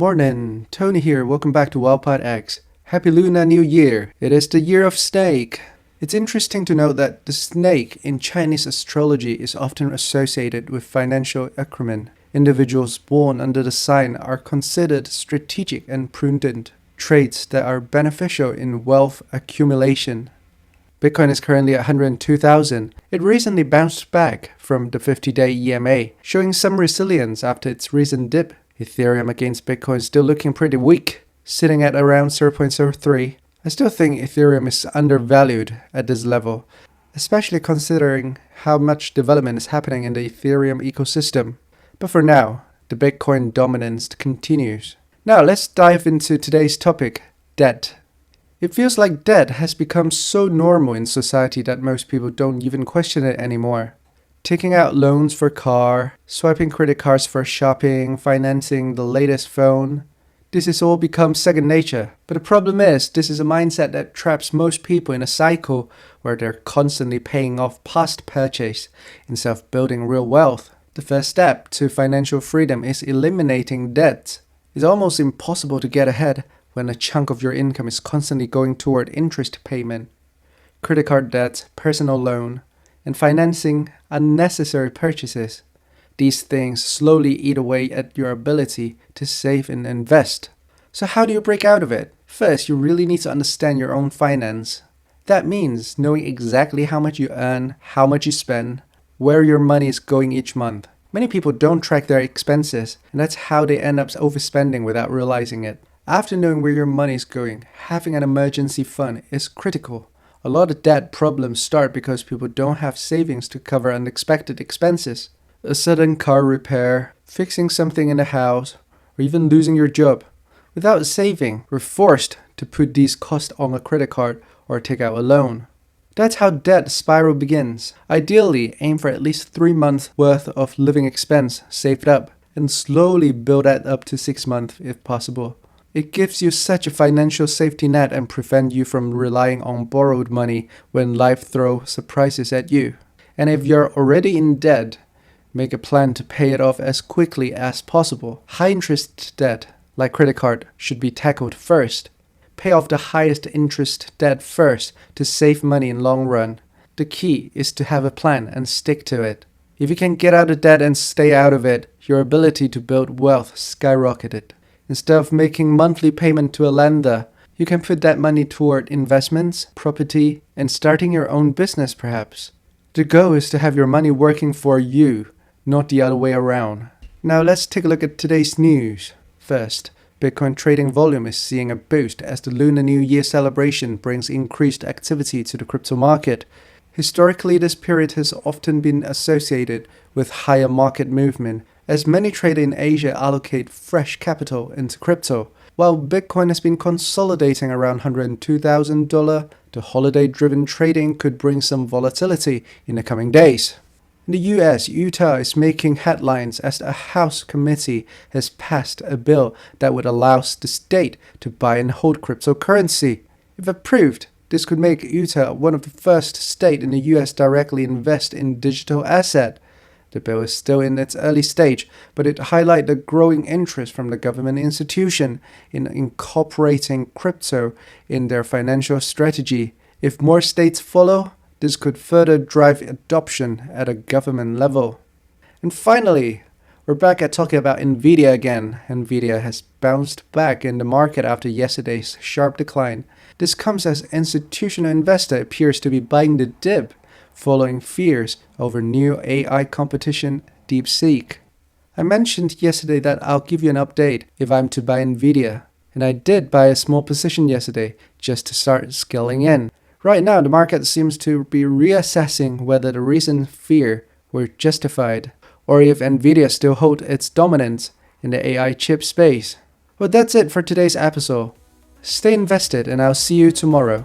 Morning, Tony here, welcome back to Wildpod X. Happy Lunar New Year, it is the year of snake. It's interesting to note that the snake in Chinese astrology is often associated with financial acumen. Individuals born under the sign are considered strategic and prudent, traits that are beneficial in wealth accumulation. Bitcoin is currently at 102,000. It recently bounced back from the 50-day EMA, showing some resilience after its recent dip. Ethereum against Bitcoin is still looking pretty weak, sitting at around 0.03. I still think Ethereum is undervalued at this level, especially considering how much development is happening in the Ethereum ecosystem. But for now, the Bitcoin dominance continues. Now let's dive into today's topic, debt. It feels like debt has become so normal in society that most people don't even question it anymore. Taking out loans for car, swiping credit cards for shopping, financing the latest phone. This has all become second nature. But the problem is, this is a mindset that traps most people in a cycle where they're constantly paying off past purchase instead of building real wealth. The first step to financial freedom is eliminating debt. It's almost impossible to get ahead when a chunk of your income is constantly going toward interest payment, credit card debt, personal loan, and financing unnecessary purchases. These things slowly eat away at your ability to save and invest. So how do you break out of it? First, you really need to understand your own finance. That means knowing exactly how much you earn, how much you spend, where your money is going each month. Many people don't track their expenses, and that's how they end up overspending without realizing it. After knowing where your money is going, having an emergency fund is critical. A lot of debt problems start because people don't have savings to cover unexpected expenses. A sudden car repair, fixing something in the house, or even losing your job. Without saving, we're forced to put these costs on a credit card or take out a loan. That's how debt spiral begins. Ideally, aim for at least 3 months worth of living expense saved up, and slowly build that up to 6 months if possible. It gives you such a financial safety net and prevents you from relying on borrowed money when life throws surprises at you. And if you're already in debt, make a plan to pay it off as quickly as possible. High interest debt, like credit card, should be tackled first. Pay off the highest interest debt first to save money in long run. The key is to have a plan and stick to it. If you can get out of debt and stay out of it, your ability to build wealth skyrocketed. Instead of making monthly payment to a lender, you can put that money toward investments, property, and starting your own business perhaps. The goal is to have your money working for you, not the other way around. Now let's take a look at today's news. First, Bitcoin trading volume is seeing a boost as the Lunar New Year celebration brings increased activity to the crypto market. Historically, this period has often been associated with higher market movement, as many traders in Asia allocate fresh capital into crypto. While Bitcoin has been consolidating around $102,000, the holiday-driven trading could bring some volatility in the coming days. In the US, Utah is making headlines as a House committee has passed a bill that would allow the state to buy and hold cryptocurrency. If approved, this could make Utah one of the first states in the US directly invest in digital asset. The bill is still in its early stage, but it highlights the growing interest from the government institution in incorporating crypto in their financial strategy. If more states follow, this could further drive adoption at a government level. And finally, we're back at talking about NVIDIA again. NVIDIA has bounced back in the market after yesterday's sharp decline. This comes as institutional investor appears to be buying the dip, following fears over new AI competition, DeepSeek. I mentioned yesterday that I'll give you an update if I'm to buy NVIDIA, and I did buy a small position yesterday just to start scaling in. Right now, the market seems to be reassessing whether the recent fear were justified, or if NVIDIA still holds its dominance in the AI chip space. Well, that's it for today's episode. Stay invested, and I'll see you tomorrow.